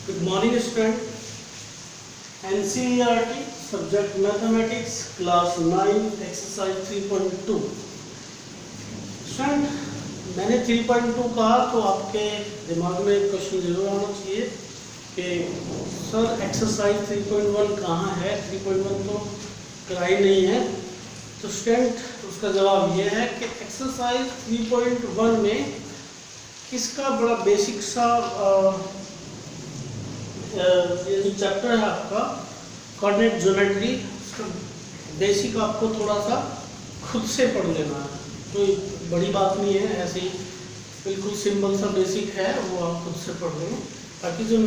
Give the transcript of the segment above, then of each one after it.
Good morning student. NCERT subject mathematics class 9 exercise 3.2. Student मैंने 3.2 कहा तो आपके दिमाग में एक क्वेश्चन जरूर आना चाहिए कि सर एक्सरसाइज 3.1 कहाँ है। 3.1 तो कराई नहीं है। तो स्टूडेंट उसका जवाब ये है कि एक्सरसाइज 3.1 में इसका बड़ा बेसिक सा ये जो चैप्टर है आपका कोऑर्डिनेट ज्योमेट्री, बेसिक आपको थोड़ा सा खुद से पढ़ लेना है। कोई बड़ी बात नहीं है, ऐसे ही बिल्कुल सिंपल सा बेसिक है, वो आप खुद से पढ़ लेंगे। ताकि जो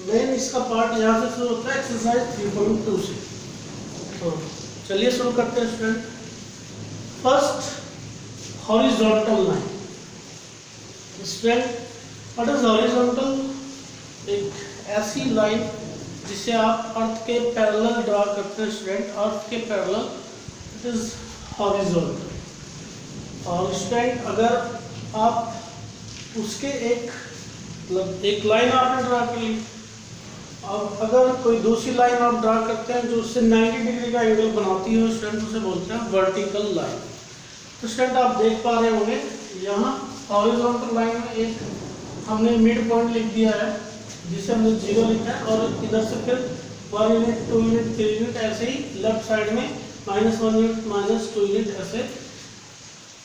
मेन इसका पार्ट यहाँ से शुरू होता है एक्सरसाइज 3.2 से। तो चलिए शुरू करते हैं student. First horizontal line. Student what is horizontal? एक ऐसी लाइन जिसे आप अर्थ के पैरेलल ड्रा करते हैं स्टूडेंट, अर्थ के पैरेलल, इट इज हॉरिजॉन्टल। और स्टूडेंट अगर आप उसके एक लाइन आपने ड्रा कर ली, और अगर कोई दूसरी लाइन आप ड्रा करते हैं जो उससे 90 डिग्री का एंगल बनाती है स्टूडेंट, उसे बोलते हैं वर्टिकल लाइन। तो स्टूडेंट आप देख पा रहे होंगे यहाँ हॉरिजॉन्टल लाइन में एक हमने मिड पॉइंट लिख दिया है जिसे हमने 0 लिखा है, और इधर से फिर 1 यूनिट 2 यूनिट 3 यूनिट ऐसे ही लेफ्ट साइड में -1 यूनिट -2 यूनिट ऐसे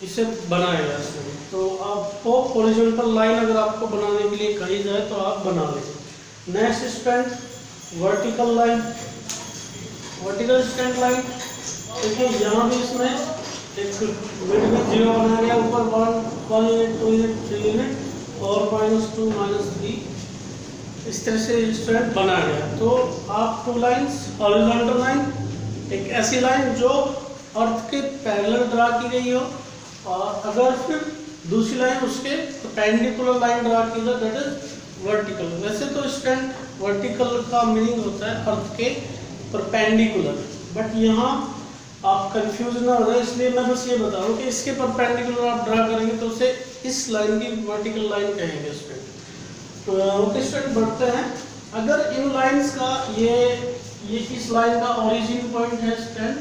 इसे बनाया गया है। तो आपको हॉरिजॉन्टल लाइन अगर आपको बनाने के लिए कही जाए तो आप बना लें। Next student vertical line. Vertical stand line देखिए यहाँ भी इसमें एक मिड में 0 बनाया गया, ऊपर 1 यूनिट 2 यूनिट 3 यूनिट और -2 -3 इस तरह से स्टूडेंट बनाया गया। तो आप 2 लाइंस हॉरिजॉन्टल लाइन, एक ऐसी लाइन जो अर्थ के पैरेलल ड्रा की गई हो, और अगर फिर दूसरी लाइन उसके परपेंडिकुलर लाइन ड्रा की जाए दैट इज वर्टिकल। वैसे तो स्टूडेंट वर्टिकल का मीनिंग होता है अर्थ के परपेंडिकुलर, बट यहाँ आप कंफ्यूज ना हो जाए इसलिए मैं बस ये बता रहा हूँ कि इसके परपेंडिकुलर आप ड्रा करेंगे तो उसे इस लाइन की वर्टिकल लाइन कहेंगे स्टूडेंट। तो स्टूडेंट बढ़ते हैं। अगर इन लाइंस का ये इस लाइन का ओरिजिन पॉइंट है स्टूडेंट,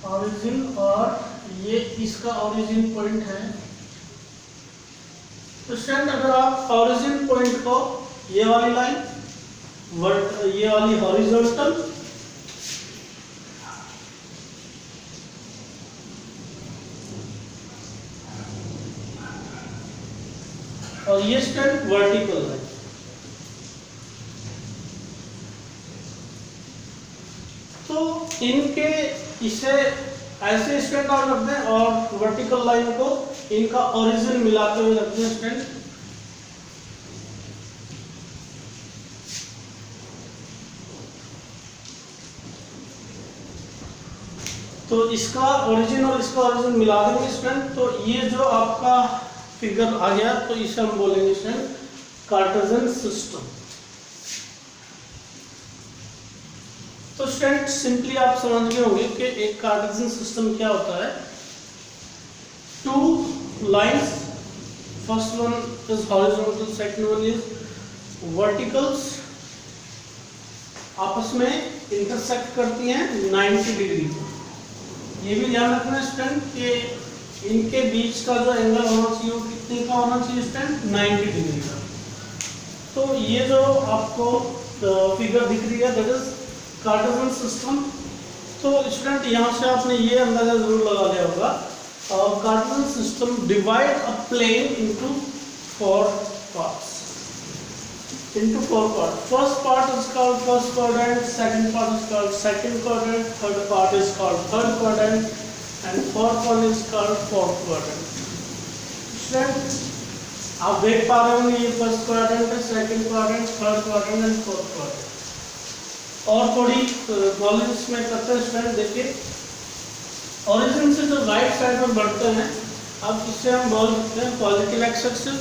ओरिजिन, और ये इसका ओरिजिन पॉइंट है। तो स्टूडेंट अगर आप ओरिजिन पॉइंट को ये वाली लाइन ये वाली हॉरिजॉन्टल और ये स्टूडेंट वर्टिकल लाइन, तो इनके इसे ऐसे स्टूडेंट आप रखते हैं और वर्टिकल लाइन को इनका ओरिजिन मिलाते हुए रखते हैं स्टूडेंट। तो इसका ओरिजिन और इसका ओरिजिन मिला देंगे स्टूडेंट। तो ये जो आपका फिगर आ गया तो इसे हम बोलेंगे स्टूडेंट कार्टेशियन सिस्टम। तो स्टूडेंट सिंपली आप समझ गए होंगे कि एक कार्टेशियन सिस्टम क्या होता है। 2 lines, first one is horizontal, second one is verticals, आपस में इंटरसेक्ट करती हैं 90 डिग्री। ये भी ध्यान रखना स्टूडेंट कि इनके बीच का जो एंगल होना चाहिए वो कितने का होना चाहिए स्टूडेंट, 90 डिग्री का। तो ये जो आपको फिगर दिख रही है दैट इज कार्टेशियन सिस्टम। तो स्टूडेंट यहाँ से आपने ये अंदाजा जरूर लगा लिया होगा, Cartesian system divide a plane into 4 parts. First part is called first quadrant, second part is called second quadrant, third part is called third quadrant, and fourth one is called fourth quadrant. Student, आप देख पा रहे होंगे ये first quadrant है, second quadrant, third quadrant and fourth quadrant. और थोड़ी knowledge इसमें करते हैं स्टूडेंट। देखिए ओरिजिन से जो राइट साइड में बढ़ते हैं, अब इससे हम बोल सकते हैं पॉजिटिव एक्स एक्सिस।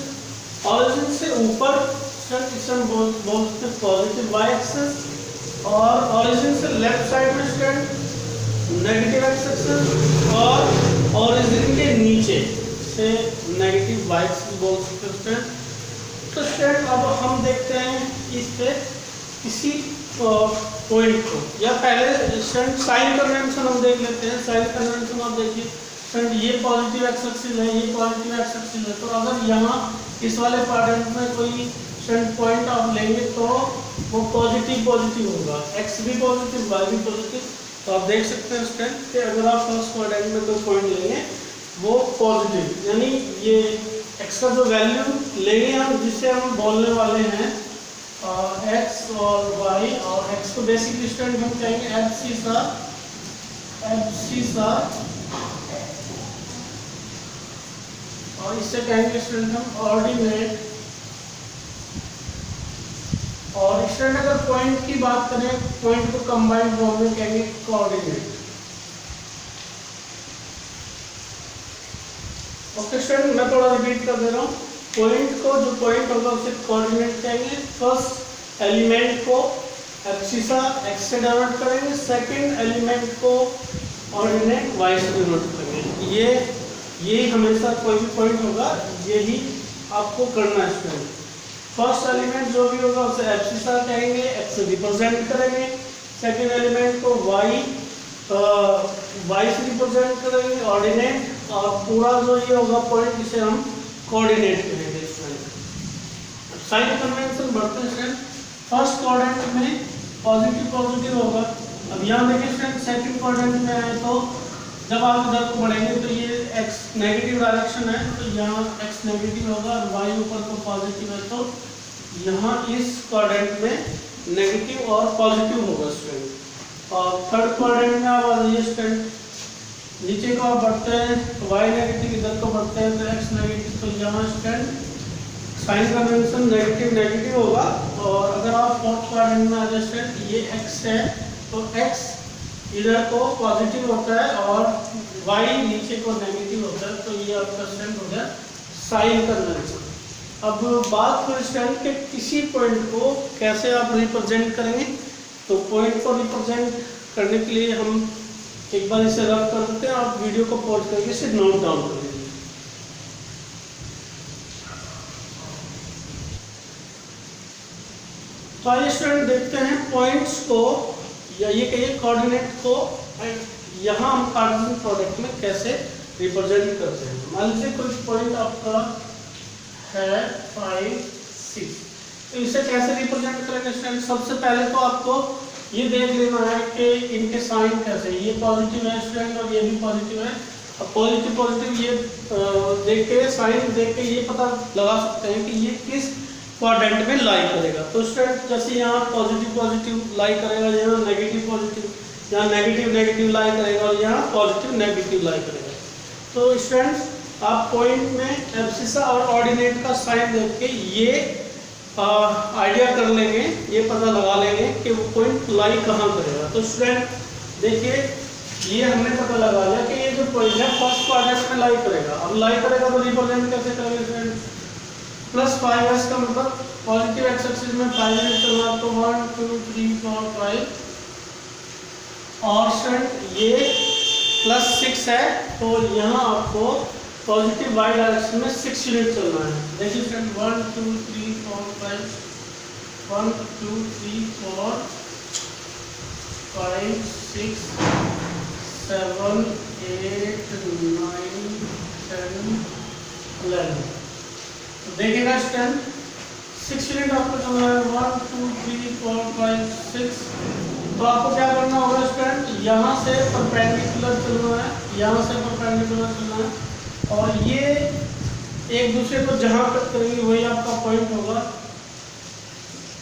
ओरिजिन से ऊपर इसे हम बोल सकते हैं पॉजिटिव वाई एक्सिस, और ओरिजिन से लेफ्ट साइड में स्टूडेंट नेगेटिव एक्स एक्सिस, और ओरिजिन के नीचे से नेगेटिव वाई एक्सिस बोल सकते हैं। तो स्टूडेंट अब किस पे, किसी पॉइंट को, या पहले स्टूडेंट साइन कन्वेंशन हम देख लेते हैं। साइन कन्वेंशन आप देखिए स्टूडेंट, ये पॉजिटिव एक्स एक्सिस है, ये पॉजिटिव एक्स एक्सिस है, तो अगर यहाँ इस वाले क्वाड्रेंट में कोई स्टूडेंट पॉइंट आप लेंगे तो वो पॉजिटिव पॉजिटिव होगा, एक्स भी पॉजिटिव वाई भी पॉजिटिव। तो आप देख सकते हैं स्टूडेंट कि अगर आप फर्स्ट क्वाड्रेंट में कोई पॉइंट लेंगे वो पॉजिटिव, यानी ये एक्स का जो वैल्यू लेंगे हम, जिससे हम बोलने वाले हैं एक्स और वाई, और एक्स को बेसिकली स्टूडेंट हम कहेंगे एब्सिसा, और इससे कहेंगे स्टूडेंट हम ऑर्डिनेट। और स्टूडेंट अगर पॉइंट की बात करें, पॉइंट को कंबाइंड फॉर्म में कहेंगे कोऑर्डिनेट। ओके स्टूडेंट, मैं थोड़ा रिपीट कर दे रहा हूँ। पॉइंट को, जो पॉइंट होगा उसे कोऑर्डिनेट कहेंगे। फर्स्ट एलिमेंट को एब्सिसा एक्स से डिनोट करेंगे, सेकंड एलिमेंट को ऑर्डिनेट वाई से डिनोट करेंगे। ये हमेशा कोई भी पॉइंट होगा यही आपको करना है स्टूडेंट। फर्स्ट एलिमेंट जो भी होगा उसे एब्सिसा कहेंगे, एक्स से रिप्रेजेंट करेंगे। सेकंड एलिमेंट को वाई से रिप्रेजेंट करेंगे ऑर्डिनेट, और पूरा जो ये होगा पॉइंट इसे हम कोऑर्डिनेट करेंगे स्टूडेंट। साइन कन्वेंशन बढ़ते हैं, फर्स्ट क्वाड्रेंट में पॉजिटिव होगा। अब यहाँ देखिए स्टूडेंट, सेकंड क्वाड्रेंट में आए तो जब आप इधर को बढ़ेंगे तो ये x नेगेटिव डायरेक्शन है, तो यहाँ x नेगेटिव होगा, और y ऊपर को पॉजिटिव है, तो यहाँ इस क्वाड्रेंट में नेगेटिव और पॉजिटिव होगा स्टूडेंट। और थर्ड क्वाड्रेंट में आप आ जाइए स्टूडेंट, नीचे को आप बढ़ते हैं तो y नेगेटिव, इधर को बढ़ते हैं तो x नेगेटिव, तो यहाँ स्टूडेंट साइन कन्वेंशन नेगेटिव होगा। और अगर आप फोर्थ क्वाड्रेंट में आ जाए स्टूडेंट, ये x है तो x इधर को पॉजिटिव होता है और y नीचे को नेगेटिव होता है, तो ये आपका स्टूडेंट हो गया साइन कन्वेंशन। अब बात करें स्टूडेंट के किसी पॉइंट को कैसे आप रिप्रेजेंट करेंगे, तो पॉइंट को रिप्रेजेंट करने के लिए हम एक बार इसे रब कर देते हैं। आप वीडियो को पॉज करके इसे नोट डाउन कर लीजिए। तो आइए स्टूडेंट देखते हैं पॉइंट्स को, या ये कहिए कोऑर्डिनेट को यहाँ हम कार्टेशियन प्रोडक्ट में कैसे रिप्रेजेंट करते हैं। मान लीजिए कोई पॉइंट आपका है 5, 6, तो इसे कैसे रिप्रेजेंट करेंगे स्टूडेंट। सबसे पहले तो आपको ये देख लेना है कि इनके साइन कैसे, ये पॉजिटिव है स्टूडेंट और ये भी पॉजिटिव है। अब पॉजिटिव ये देख के, साइन देख के ये पता लगा सकते हैं कि ये किस क्वाड्रेंट में लाई करेगा। तो स्टूडेंट जैसे यहाँ पॉजिटिव लाई करेगा, यहाँ नेगेटिव यहाँ नेगेटिव लाई करेगा, और यहाँ पॉजिटिव नेगेटिव लाई करेगा। तो स्टूडेंट आप पॉइंट में एब्सिसा और ऑर्डिनेट का साइन देख के ये आइडिया कर लेंगे, ये पता लगा लेंगे कि वो पॉइंट लाई कहाँ करेगा। तो स्टूडेंट देखिए, ये हमने पता लगा लिया कि ये जो पॉइंट है फर्स्ट क्वाड्रेंट में लाई करेगा। अब लाई करेगा तो रिप्रेजेंट कैसे करेंगे स्टूडेंट, +5s का मतलब पॉजिटिव एक्स एक्सिस में 5 चलना, तो 1 2 3 4 5, और स्टूडेंट ये +6 है, तो यहाँ आपको पॉजिटिव वाई डायरेक्शन में 6 यूनिट चलना है। देखिए स्टूडेंट 1 2 3 4 5, 1 2 3 4 5 6 7 8 9 10 11। देखिएगा स्टूडेंट 6 यूनिट आपको चलना है, 1 2 3 4 5 6। तो आपको क्या करना होगा स्टूडेंट, यहाँ से परपेंडिकुलर चलना है, यहाँ से परपेंडिकुलर चलना है, और ये एक दूसरे को जहाँ कट करेंगे वही आपका पॉइंट होगा।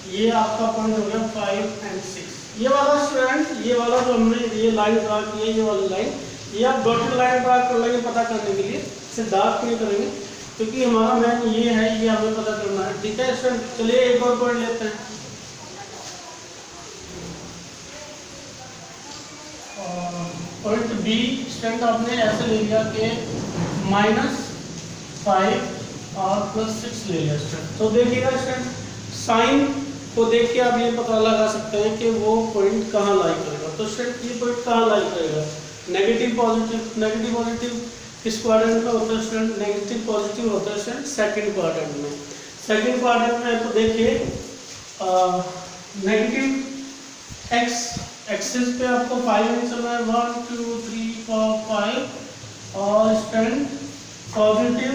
ये आपका पॉइंट हो गया 5 और 6। ये वाला स्टूडेंट, ये वाला जो हमने ये लाइन ड्रा की है, ये वाली लाइन, ये आप डॉटेड लाइन ड्रा कर लेंगे पता करने के लिए। इसे डार्क नहीं करेंगे क्योंकि हमारा मैन ये है, ये हमें पता करना है। ठीक है स्टूडेंट, चलिए एक और पॉइंट लेते हैं। पॉइंट बी स्टूडेंट आपने ऐसे ले लिया कि -5 और +6 ले लिया स्टूडेंट। तो देखिएगा स्टूडेंट, साइन को देख के आप ये पता लगा सकते हैं कि वो पॉइंट कहाँ लाई करेगा। तो स्टूडेंट ये पॉइंट कहाँ लाई करेगा, नेगेटिव पॉजिटिव किस क्वाड्रेंट में होता है स्टूडेंट, नेगेटिव पॉजिटिव होता है स्टूडेंट सेकंड क्वाड्रेंट में। सेकंड क्वाड्रेंट में तो देखिए नेगेटिव एक्स एक्सिस पे आपको 5 में चलना है, 1 2 3 4 5, और स्टूडेंट पॉजिटिव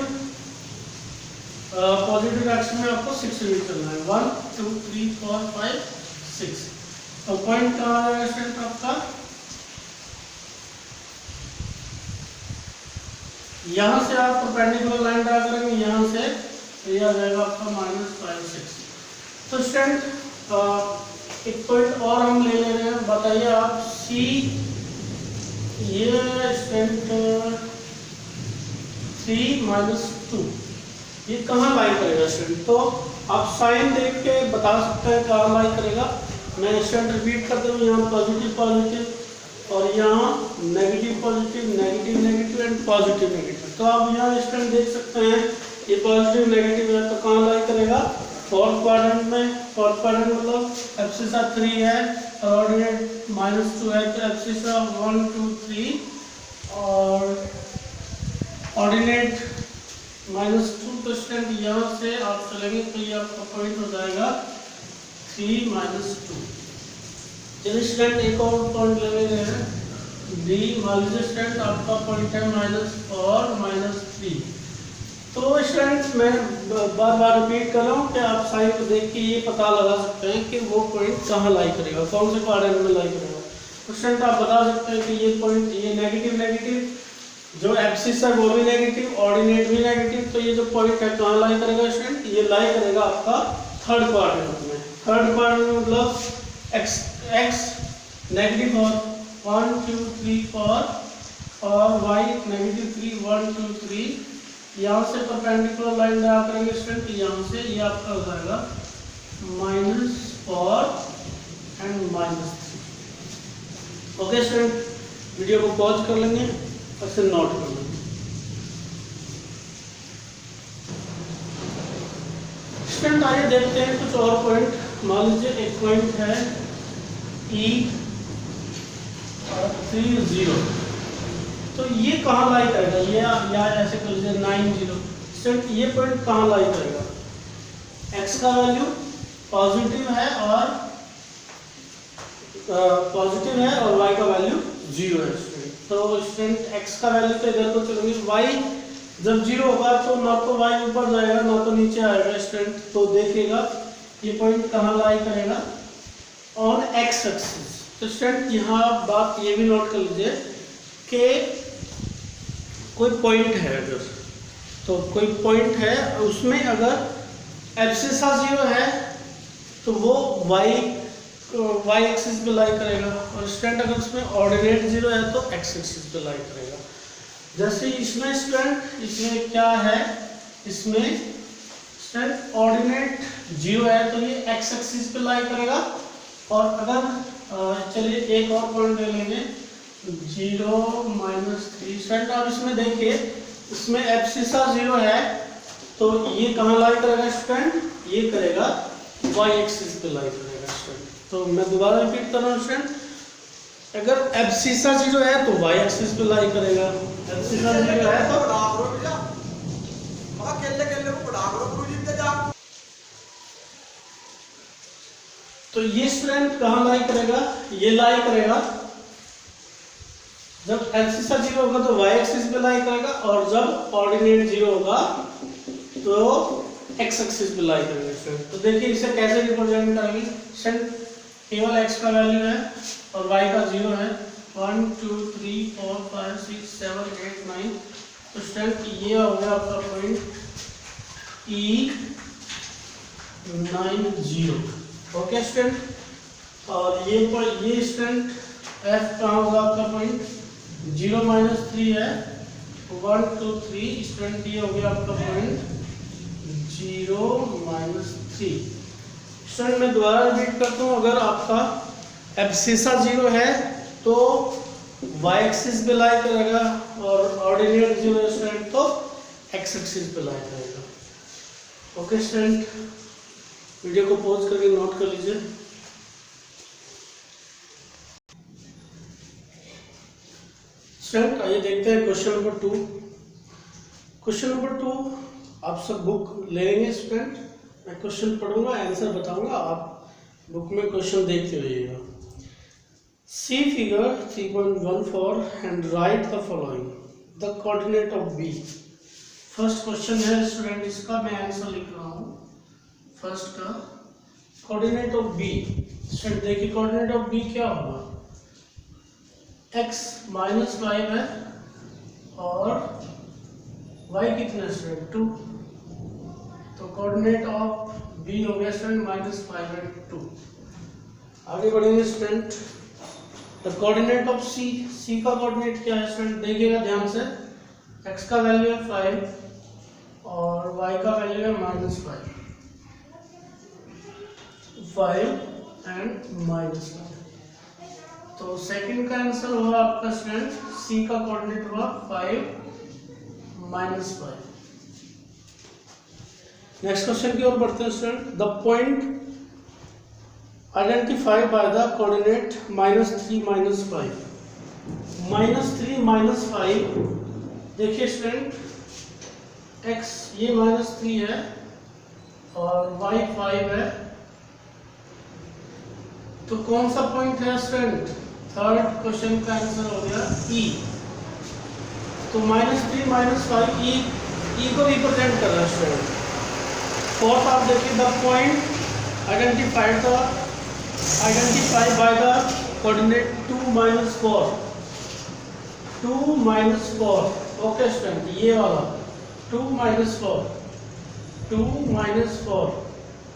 एक्स में आपको 6 में चलना है, 1 2 3 4 5 6। तो पॉइंट कहाँ आ जाएगा स्टूडेंट आपका, यहाँ से आप परपेंडिकुलर लाइन ड्रा करेंगे, यहाँ से ये आ जाएगा आपका -5 6। तो स्टूडेंट एक पॉइंट और हम ले रहे हैं, बताइए आप सी, ये स्टूडेंट 3 -2 ये कहाँ लाई करेगा स्टूडेंट, तो आप साइन देख के बता सकते हैं कहाँ लाई करेगा। मैं स्टूडेंट रिपीट करता हूँ, यहाँ पॉजिटिव पॉजिटिव और यहाँ negative positive negative negative and positive negative. तो आप यहाँ स्टूडेंट देख सकते हैं ये पॉजिटिव नेगेटिव है, तो कहाँ लाई करेगा, फोर्थ क्वाड्रेंट में। फोर्थ क्वाड्रेंट मतलब एब्सिसा 3 है और ऑर्डिनेट -2 है, तो एब्सिसा 1 2 3 और ऑर्डिनेट -2। तो स्टूडेंट यहाँ से आप चलेंगे तो ये आपका पॉइंट हो जाएगा 3 -2। चलिए स्टूडेंट एक और पॉइंट ले रहे हैं डी, मान लीजिए स्टूडेंट आपका पॉइंट है -4 -3। तो स्टूडेंट मैं बार बार रिपीट कर रहा हूँ कि आप साइन को देख के ये पता लगा सकते हैं कि वो पॉइंट कहाँ लाई करेगा, कौन से क्वाड्रेंट में लाई करेगा। तो स्टूडेंट आप बता सकते हैं कि ये पॉइंट, ये नेगेटिव नेगेटिव, जो एब्सिस है वो भी नेगेटिव, ऑर्डिनेट भी नेगेटिव, तो ये जो पॉइंट है कहाँ लाई करेगा स्टूडेंट, ये लाई करेगा आपका थर्ड क्वाड्रेंट में। थर्ड क्वाड्रेंट मतलब एक्स नेगेटिव और 1 2 3 4 और वाई -3 1 2 3। यहाँ से परपेंडिकुलर लाइन ड्रा करेंगे स्टूडेंट, यहाँ से ये आपका हो जाएगा -4 एंड -3। ओके स्टूडेंट, वीडियो को पॉज कर लेंगे और फिर नोट कर लेंगे। स्टूडेंट आइए देखते हैं कुछ और पॉइंट। मान लीजिए एक पॉइंट है E और 3 0, तो ये कहाँ लाई करेगा, ये या ऐसे कर लीजिए 9 0। स्टूडेंट ये पॉइंट कहाँ लाई करेगा, x का वैल्यू पॉजिटिव है और y का वैल्यू 0 है स्टूडेंट। तो स्टूडेंट x का वैल्यू तो इधर को चलेंगे, y जब 0 होगा तो ना तो y ऊपर जाएगा ना तो नीचे आएगा स्टूडेंट। तो देखिएगा ये पॉइंट कहाँ लाई करेगा, ऑन x एक्सिस। तो स्टूडेंट यहाँ बात ये भी नोट कर लीजिए कि कोई पॉइंट है, अगर तो कोई पॉइंट है उसमें अगर एब्सिसा 0 है तो वो y एक्सिस पे लाई करेगा, और स्टूडेंट अगर उसमें ऑर्डिनेट 0 है तो x एक्सिस पे लाई करेगा। जैसे इसमें स्टूडेंट इसमें क्या है, इसमें स्टूडेंट ऑर्डिनेट 0 है तो ये x एक्सिस पे लाई करेगा। और अगर चलिए एक और पॉइंट ले लेंगे 0 -3। स्टूडेंट आप इसमें देखिए, इसमें एब्सिसा 0 है तो ये कहाँ लाई करेगा स्टूडेंट, ये करेगा y एक्सिस पे लाई करेगा स्टूडेंट। तो मैं दोबारा रिपीट कर रहा हूँ स्टूडेंट, अगर एब्सिसा 0 है तो y एक्सिस पे लाई करेगा, एब्सिसा 0 है तो ये स्टूडेंट कहाँ लाई करेगा, ये लाई करेगा जब एब्सिसा 0 होगा तो y एक्सिस पे लाई करेगा, और जब ऑर्डिनेट 0 होगा तो x एक्सिस पे लाई करेगा स्टूडेंट। तो देखिए इसे कैसे रिप्रेजेंट करेंगे स्टूडेंट, केवल x का वैल्यू है और y का 0 है, 1 2 3 4 5 6 7 8 9। तो स्टूडेंट ये हो गया आपका पॉइंट E 9 0। ओके स्टूडेंट, और ये स्टूडेंट f कहाँ होगा आपका पॉइंट, 0 -3 है, 1 2 3। स्टूडेंट ये हो गया आपका पॉइंट 0 -3। स्टूडेंट मैं दोबारा रिपीट करता हूँ, अगर आपका एब्सिसा 0 है तो y एक्सिस पे लाई करेगा, और ऑर्डिनेट 0 है स्टूडेंट तो x एक्सिस पे लाई करेगा। ओके स्टूडेंट, वीडियो को पॉज करके नोट कर लीजिए। स्टूडेंट आइए देखते हैं क्वेश्चन नंबर 2। क्वेश्चन नंबर 2 आप सब बुक ले लेंगे स्टूडेंट, मैं क्वेश्चन पढ़ूंगा, आंसर बताऊंगा, आप बुक में क्वेश्चन देखते रहिएगा। See figure 3.14 and write the following the coordinate of B. First question है स्टूडेंट, इसका मैं आंसर लिख रहा हूँ। फर्स्ट का कोऑर्डिनेट ऑफ बी, स्टूडेंट देखिए कोऑर्डिनेट ऑफ बी क्या होगा, x -5 है और y कितना है स्टूडेंट 2, तो कोऑर्डिनेट ऑफ बी हो गया स्टूडेंट -5 एंड 2। आगे बढ़ेंगे स्टूडेंट, द कोऑर्डिनेट ऑफ सी, सी का कोऑर्डिनेट क्या है स्टूडेंट देखिएगा ध्यान से, x का वैल्यू है 5 और y का वैल्यू है -5 एंड -5। तो सेकंड का आंसर होगा आपका स्टूडेंट, सी का कोऑर्डिनेट हुआ 5 -5। नेक्स्ट क्वेश्चन की ओर बढ़ते हैं student, the point identify by the coordinate -3 -5। -3 -5 देखिए स्टूडेंट, x ये -3 है और y 5 है, तो कौन सा पॉइंट है स्टूडेंट, थर्ड क्वेश्चन का आंसर हो गया E। तो -3 -5 E को रिप्रेजेंट कर रहा है स्टूडेंट। फोर्थ आप देखिए, the point identified by the coordinate 2 -4। 2 -4 okay student, ये वाला 2 -4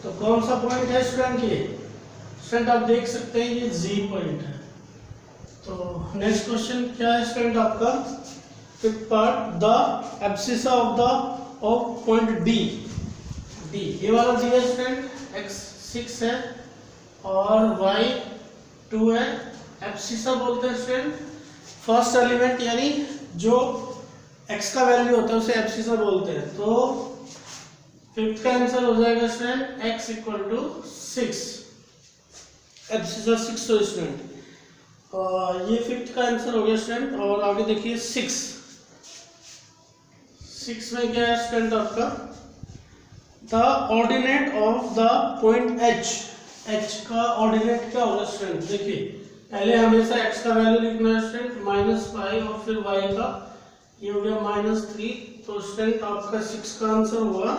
तो कौन सा पॉइंट है स्टूडेंट, ये स्टूडेंट आप देख सकते हैं ये जी पॉइंट है। तो नेक्स्ट क्वेश्चन क्या है स्टूडेंट आपका, fifth part, the abscissa of point D. ये वाला दिया स्टूडेंट, x 6 है और y 2 है। एब्सिसा बोलते हैं स्टूडेंट फर्स्ट एलिमेंट, यानी जो x का वैल्यू होता है उसे एब्सिसा बोलते हैं। तो फिफ्थ का आंसर हो जाएगा स्टूडेंट x = 6, एब्सिसा 6 हो स्टूडेंट। ये फिफ्थ का आंसर हो गया स्टूडेंट। और आगे देखिए 6 में क्या है स्टूडेंट आपका, the ordinate of the point h का ऑर्डिनेट क्या होगा स्टूडेंट, देखिए पहले हमेशा x का वैल्यू लिखना है स्टूडेंट -5 और फिर y का, ये हो गया -3। तो स्टूडेंट आपका 6 का आंसर हुआ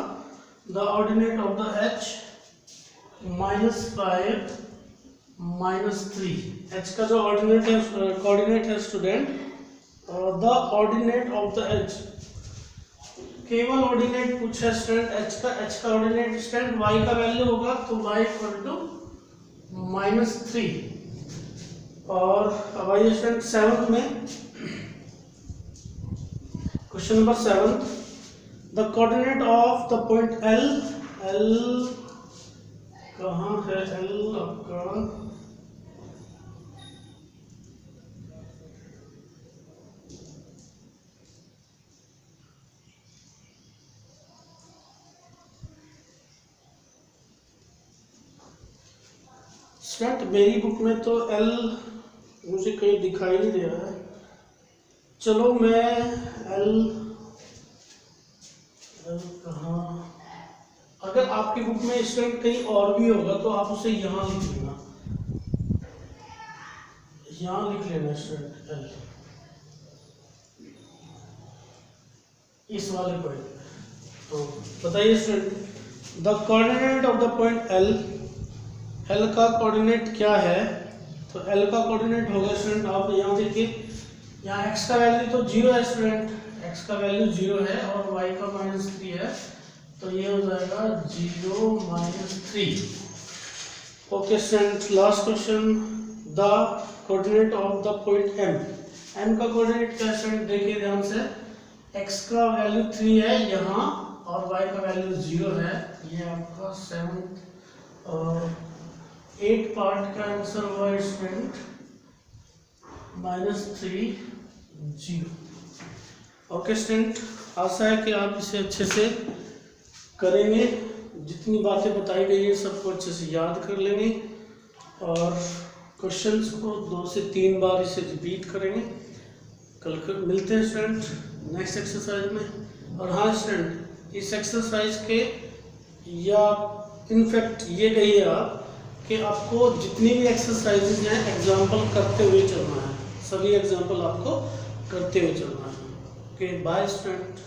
the ordinate of the h -5 -3। h का जो कोऑर्डिनेट है student, the ordinate of the h, केवल ऑर्डिनेट पूछा स्टूडेंट h का ऑर्डिनेट स्टूडेंट y का वैल्यू होगा, तो y = -3। और अब आइए स्टूडेंट 7th में, question number 7, the coordinate of the point L कहाँ है L आपका, स्टूडेंट मेरी बुक में तो L मुझे कहीं दिखाई नहीं दे रहा है। चलो मैं L कहाँ, अगर आपकी बुक में स्टूडेंट कहीं और भी होगा तो आप उसे यहाँ लिख लेना, यहाँ लिख लेना स्टूडेंट L, इस वाले पॉइंट। तो बताइए student, the coordinate of the point L का कोऑर्डिनेट क्या है। तो L का कोऑर्डिनेट होगा स्टूडेंट, आप यहाँ देखिए, यहाँ x का वैल्यू तो 0 है स्टूडेंट, x का वैल्यू 0 है और y का -3 है, तो ये हो जाएगा 0 -3। Okay student, last question, the coordinate of the point M का कोऑर्डिनेट क्या है स्टूडेंट, देखिए ध्यान से, x का वैल्यू 3 है यहाँ और y का वैल्यू 0 है। ये आपका 7th और 8 पार्ट का आंसर हुआ स्टूडेंट -3 0। ओके स्टूडेंट, आशा है कि आप इसे अच्छे से करेंगे, जितनी बातें बताई गई है सबको अच्छे से याद कर लेंगे और क्वेश्चंस को 2 से 3 बार इसे रिपीट करेंगे। कल मिलते हैं स्टूडेंट नेक्स्ट एक्सरसाइज में। और हाँ स्टूडेंट, इस एक्सरसाइज के या इनफैक्ट ये कहिए आप कि आपको जितनी भी एक्सरसाइजेज हैं एग्जाम्पल करते हुए चलना है, सभी एग्जाम्पल आपको करते हुए चलना है। Okay bye student.